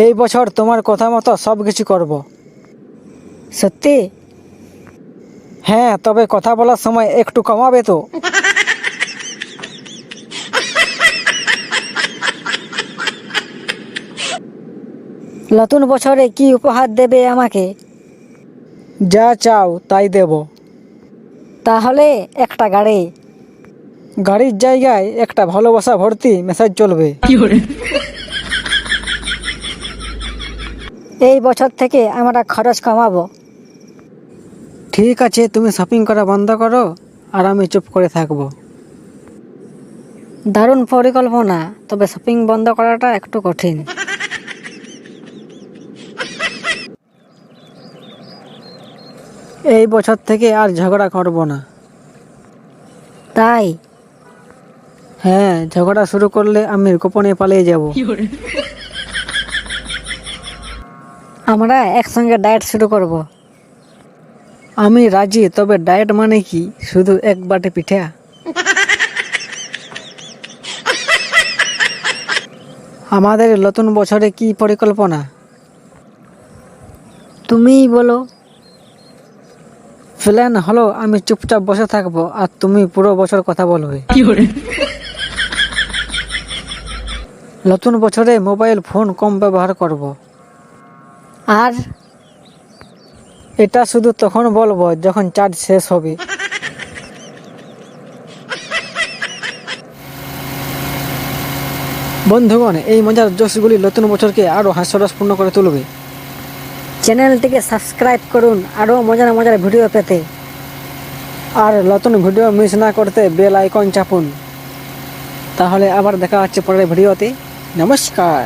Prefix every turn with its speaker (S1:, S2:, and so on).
S1: এই বছর তোমার কথা মতো সব কিছু করব।
S2: সত্যি?
S1: হ্যাঁ, তবে কথা বলার সময় একটু কমাবে তো।
S2: নতুন বছরে কি উপহার দেবে আমাকে?
S1: যা চাও তাই দেব।
S2: তাহলে একটা গাড়ি।
S1: গাড়ির জায়গায় একটা ভালোবাসা ভর্তি মেসেজ চলবে।
S2: এই বছর থেকে আমরা খরচ কমাবো।
S1: ঠিক আছে, তুমি শপিং করা বন্ধ করো আর আমি চুপ করে থাকবো।
S2: দারুণ পরিকল্পনা, তবে শপিং বন্ধ করাটা একটু কঠিন।
S1: এই বছর থেকে আর ঝগড়া করব না।
S2: তাই?
S1: হ্যাঁ, ঝগড়া শুরু করলে আমি গোপনে পালিয়ে যাব।
S2: আমরা একসঙ্গে ডায়েট শুরু করব।
S1: আমি রাজি, তবে ডায়েট মানে কি? শুধু এক বাটি পিঠা? আমাদের নতুন বছরে কি পরিকল্পনা?
S2: তুমিই বলো।
S1: প্ল্যান হলো আমি চুপচাপ বসে থাকবো আর তুমি পুরো বছর কথা বলবে। নতুন বছরে মোবাইল ফোন কম ব্যবহার করব।
S2: আর
S1: এটা শুধু তখন বলবো যখন চার্জ শেষ হবে। বন্ধুগণ, এই মজার জোশগুলি নতুন বছরকে আরো হাস্যরসপূর্ণ করে তুলবে।
S2: চ্যানেলটিকে সাবস্ক্রাইব করুন আরও মজার মজার ভিডিও পেতে।
S1: আর নতুন ভিডিও মিস না করতে বেল আইকন চাপুন। তাহলে আবার দেখা হচ্ছে পরের ভিডিওতে। নমস্কার।